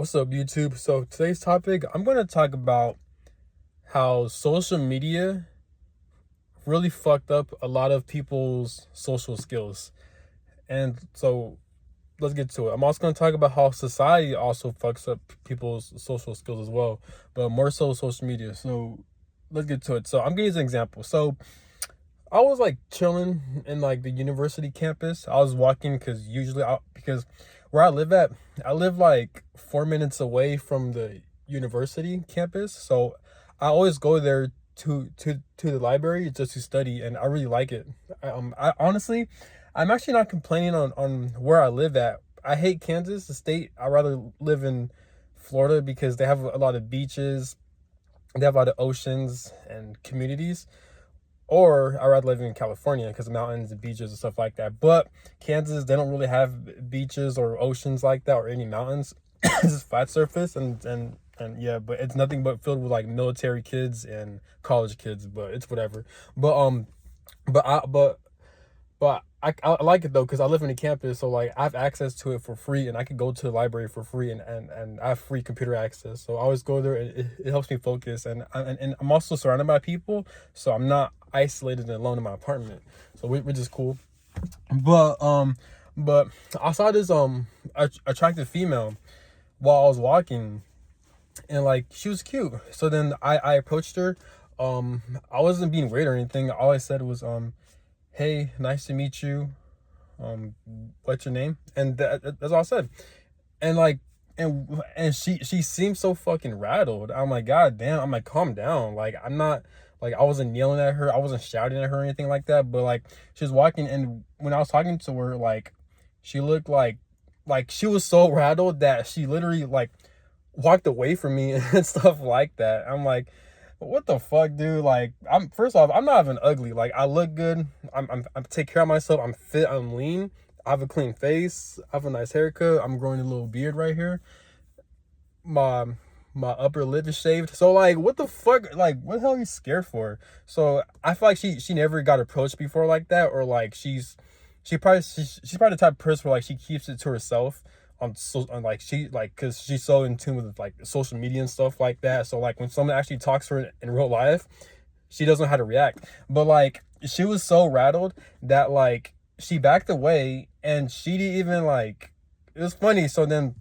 What's up, YouTube? So today's topic, I'm going to talk about how social media really fucked up a lot of people's social skills. And so let's get to it. I'm also going to talk about how society also fucks up people's social skills as well, but more so social media. So let's get to it. So I'm going to use an example. So I was like chilling in like the university campus. I was walking because where I live at, I live like 4 minutes away from the university campus. So I always go there to the library just to study, and I really like it. I honestly, I'm actually not complaining on where I live at. I hate Kansas, the state. I rather live in Florida because they have a lot of beaches, they have a lot of oceans and communities. Or I rather live in California because of mountains and beaches and stuff like that. But Kansas, they don't really have beaches or oceans like that or any mountains. It's just flat surface and yeah, but it's nothing but filled with like military kids and college kids. But it's whatever. But but I but I like it though because I live in a campus, so like I have access to it for free, and I can go to the library for free, and I have free computer access. So I always go there, and it helps me focus, and I'm also surrounded by people, so I'm not isolated and alone in my apartment. So which is cool. But I saw this attractive female while I was walking, and like she was cute. So then I approached her. I wasn't being weird or anything. All I said was hey, nice to meet you. What's your name? And that's all I said. And like, and she seemed so fucking rattled. I'm like, God damn. I'm like, calm down. Like, I'm not like I wasn't yelling at her. I wasn't shouting at her or anything like that. But like, she was walking, and when I was talking to her, like, she looked like she was so rattled that she literally like walked away from me and stuff like that. I'm like, what the fuck, dude? Like, I'm first off, I'm not even ugly. Like, I look good. I take care of myself. I'm fit. I'm lean. I have a clean face. I have a nice haircut. I'm growing a little beard right here. My my upper lip is shaved. So like, what the fuck? Like, what the hell are you scared for? So I feel like she never got approached before like that, or like she's probably the type of person where like she keeps it to herself on like she like because she's so in tune with like social media and stuff like that. So like when someone actually talks to her in real life, she doesn't know how to react. But like she was so rattled that like she backed away, and she didn't even like, it was funny. So then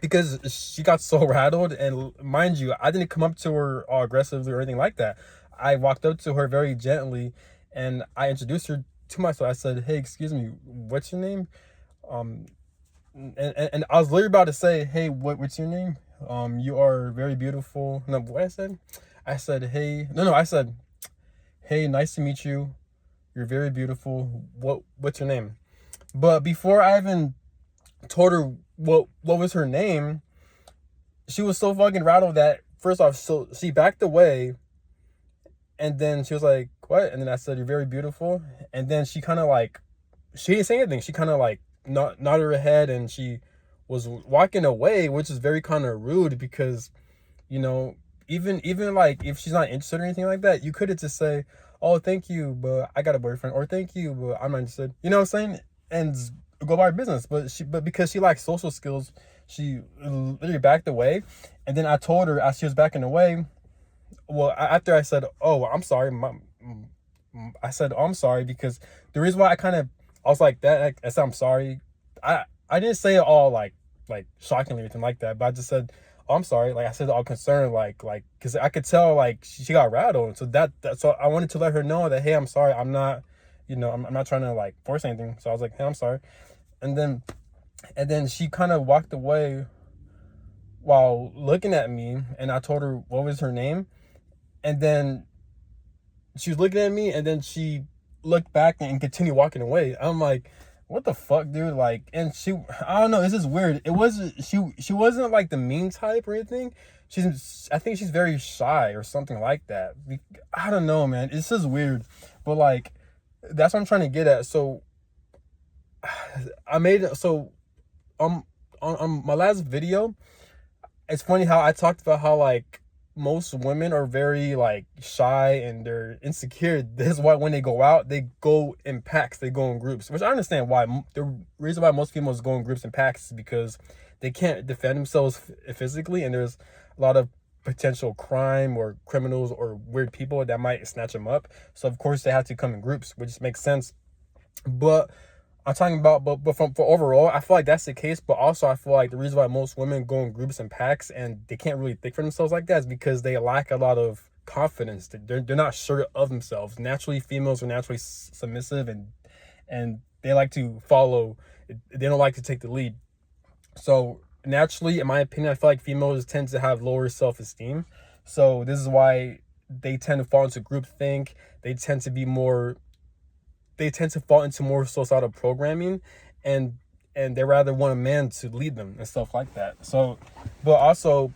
because she got so rattled, and mind you, I didn't come up to her aggressively or anything like that. I walked up to her very gently, and I introduced her to myself. I said, hey, excuse me, what's your name? um and I was literally about to say, hey, what's your name? You are very beautiful. No, what I said? I said, hey, no, I said, hey, nice to meet you. You're very beautiful. What's your name? But before I even told her what was her name, she was so fucking rattled that first off, so she backed away, and then she was like, what? And then I said, you're very beautiful. And then she kind of like, she didn't say anything. She kind of like nodded her head, and she was walking away, which is very kind of rude because, you know, even like if she's not interested or anything like that, you could have just say, oh, thank you, but I got a boyfriend, or thank you, but I'm not interested. You know what I'm saying? And go by her business. But because she lacks social skills, she literally backed away. And then I told her as she was backing away, well, after I said, oh, I'm sorry, I said, oh, I'm sorry, because the reason why I was like that, I said, I'm sorry. I didn't say it all like shockingly or anything like that, but I just said, oh, I'm sorry. Like I said, all concerned, because I could tell like she got rattled. So so I wanted to let her know that, hey, I'm sorry. I'm not, I'm not trying to like force anything. So I was like, hey, I'm sorry. And then she kind of walked away while looking at me, and I told her what was her name. And then she was looking at me, and then she looked back and continued walking away. I'm like, what the fuck, dude? Like, and I don't know, this is weird. It wasn't, she wasn't like the mean type or anything. I think she's very shy or something like that. I don't know, man. It's just weird. But like, that's what I'm trying to get at. So I made it, so on my last video, it's funny how I talked about how like most women are very like shy and they're insecure. This is why when they go out, they go in packs, they go in groups, which I understand why. The reason why most females go in groups and packs is because they can't defend themselves physically, and there's a lot of potential crime or criminals or weird people that might snatch them up. So of course they have to come in groups, which makes sense. But I'm talking about, but for overall, I feel like that's the case. But also, I feel like the reason why most women go in groups and packs and they can't really think for themselves like that is because they lack a lot of confidence. They're not sure of themselves. Naturally, females are naturally submissive, and they like to follow. They don't like to take the lead. So naturally, in my opinion, I feel like females tend to have lower self-esteem. So this is why they tend to fall into groupthink. They tend to be more they tend to fall into more societal programming, and they rather want a man to lead them and stuff like that. So, but also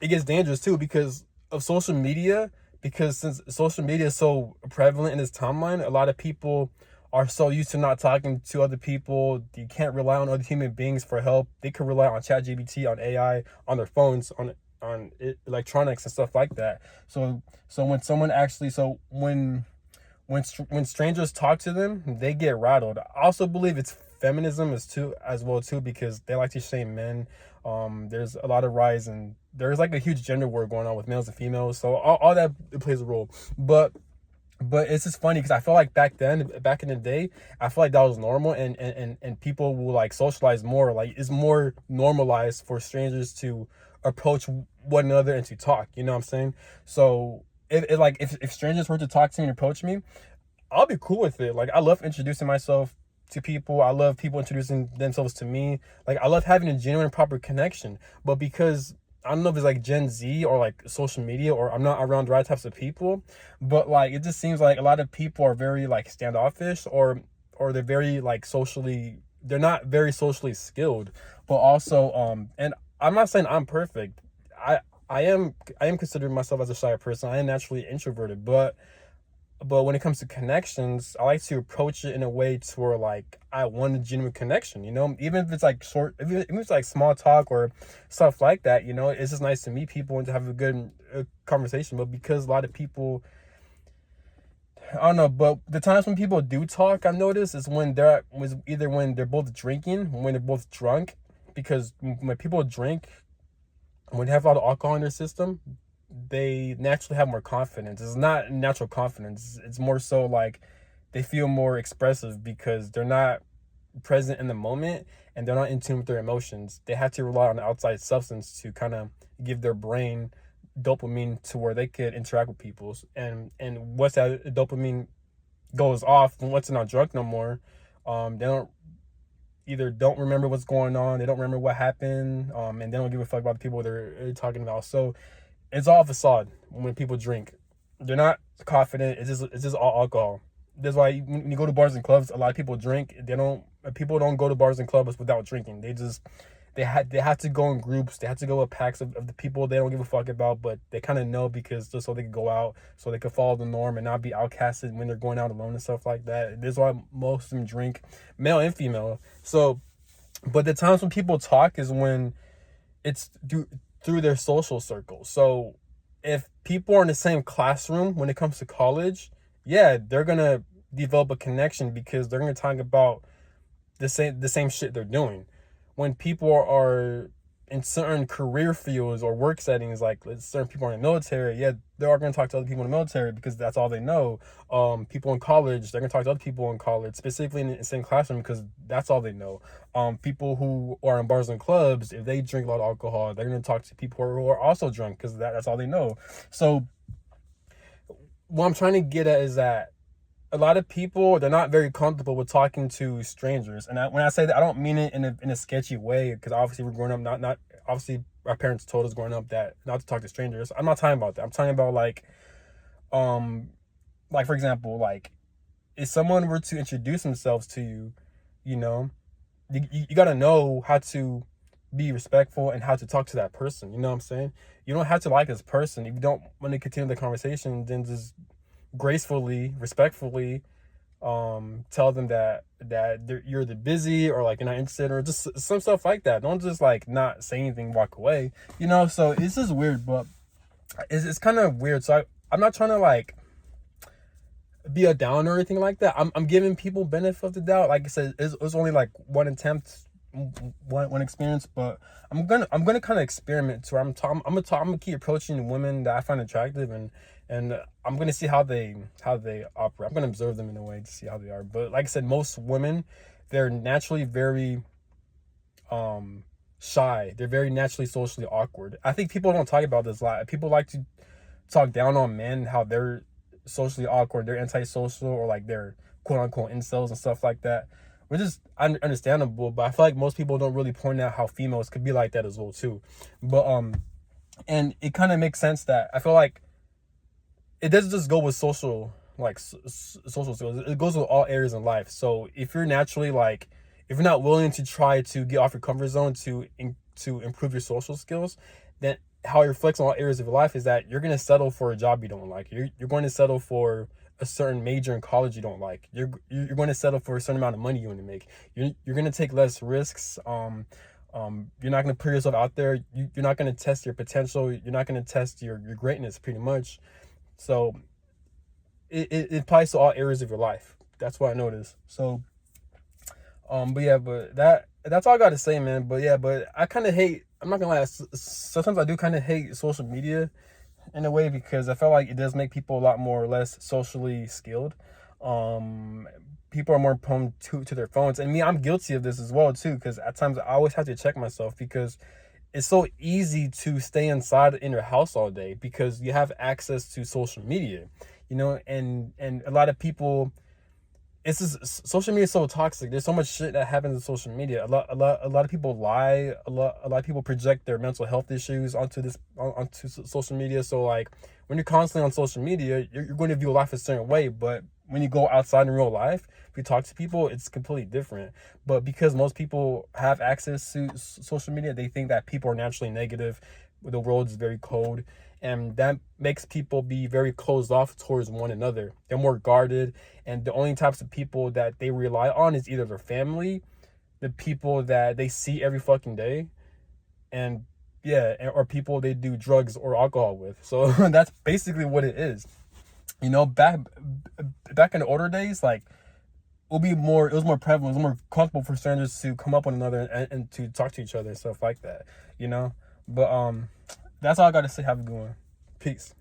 it gets dangerous too because of social media. Because since social media is so prevalent in this timeline, a lot of people are so used to not talking to other people. You can't rely on other human beings for help. They can rely on ChatGPT, on AI, on their phones, on electronics and stuff like that. So when someone actually so when strangers talk to them, they get rattled. I also believe it's feminism as well too because they like to shame men. There's a lot of rise and there's like a huge gender war going on with males and females. So all that it plays a role. But it's just funny because I feel like back in the day, I feel like that was normal and people will like socialize more. Like it's more normalized for strangers to approach one another and to talk. You know what I'm saying? So if strangers were to talk to me and approach me, I'll be cool with it. Like I love introducing myself to people. I love people introducing themselves to me. Like I love having a genuine proper connection. But because I don't know if it's like Gen Z or like social media or I'm not around the right types of people, but like it just seems like a lot of people are very like standoffish or they're very like they're not very socially skilled. But also and I'm not saying I'm perfect. I am considering myself as a shy person. I am naturally introverted, but when it comes to connections, I like to approach it in a way to where like I want a genuine connection, you know, even if it's like short, even if it's like small talk or stuff like that, you know, it's just nice to meet people and to have a good conversation. But because a lot of people, I don't know, but the times when people do talk, I notice is when was either when they're both drinking, when they're both drunk, because when people drink, when they have a lot of alcohol in their system, they naturally have more confidence. It's not natural confidence. It's more so like they feel more expressive because they're not present in the moment and they're not in tune with their emotions. They have to rely on the outside substance to kind of give their brain dopamine to where they could interact with people. And once that dopamine goes off, once they're not drunk no more, they don't remember what's going on. They don't remember what happened, and they don't give a fuck about the people they're talking about. So it's all facade when people drink. They're not confident. It's just all alcohol. That's why when you go to bars and clubs, a lot of people drink. People don't go to bars and clubs without drinking. They have to go in groups. They have to go with packs of the people they don't give a fuck about, but they kind of know because just so they can go out, so they can follow the norm and not be outcasted when they're going out alone and stuff like that. That's why most of them drink, male and female. So, but the times when people talk is when it's through their social circle. So if people are in the same classroom when it comes to college, yeah, they're gonna develop a connection because they're gonna talk about the same shit they're doing. When people are in certain career fields or work settings, like certain people are in the military, yeah, they are going to talk to other people in the military because that's all they know. People in college, they're going to talk to other people in college, specifically in the same classroom because that's all they know. People who are in bars and clubs, if they drink a lot of alcohol, they're going to talk to people who are also drunk because that's all they know. So what I'm trying to get at is that a lot of people, they're not very comfortable with talking to strangers, and when I say that, I don't mean it in a sketchy way because obviously we're growing up not obviously our parents told us growing up that not to talk to strangers. I'm not talking about that. I'm talking about like for example, like if someone were to introduce themselves to you, you know, you got to know how to be respectful and how to talk to that person. You know what I'm saying? You don't have to like this person. If you don't want to continue the conversation, then just gracefully, respectfully tell them that you're the busy or like you're not interested or just some stuff like that. Don't just like not say anything, walk away, you know. So it's just weird, but it's kind of weird. So I'm not trying to like be a down or anything like that. I'm giving people benefit of the doubt. Like I said, it was only like one one experience, but I'm gonna kind of experiment to where I'm gonna keep approaching women that I find attractive, and I'm gonna see how they operate. I'm gonna observe them in a way to see how they are. But like I said, most women, they're naturally very shy. They're very naturally socially awkward. I think people don't talk about this a lot. People like to talk down on men, how they're socially awkward, they're antisocial, or like they're quote unquote incels and stuff like that, which is understandable. But I feel like most people don't really point out how females could be like that as well too. But and it kind of makes sense that I feel like it doesn't just go with social, like social skills. It goes with all areas in life. So if you're naturally like, if you're not willing to try to get off your comfort zone to improve your social skills, then how it reflects on all areas of your life is that you're gonna settle for a job you don't like. You're going to settle for a certain major in college you don't like. You're going to settle for a certain amount of money you want to make. You're going to take less risks. You're not going to put yourself out there. You're not going to test your potential. You're not going to test your greatness, pretty much. So it applies to all areas of your life. That's what I noticed. So but yeah, but that's all I got to say, man. But yeah, but I kind of hate, I'm not gonna lie, sometimes I do kind of hate social media in a way, because I feel like it does make people a lot more or less socially skilled. People are more prone to their phones, and me, I'm guilty of this as well too, because at times I always have to check myself, because it's so easy to stay inside in your house all day because you have access to social media, and a lot of people, it's just, social media is so toxic. There's so much shit that happens in social media. A lot of people lie. A lot of people project their mental health issues onto social media. So like, when you're constantly on social media, you're going to view life a certain way. But when you go outside in real life, if you talk to people, it's completely different. But because most people have access to social media, they think that people are naturally negative. The world is very cold, and that makes people be very closed off towards one another. They're more guarded, and the only types of people that they rely on is either their family, the people that they see every fucking day, and yeah, or people they do drugs or alcohol with. So that's basically what it is. Back in the older days, like, it was more prevalent, it was more comfortable for strangers to come up with another, and to talk to each other and stuff like that. But that's all I gotta say. Have a good one. Peace.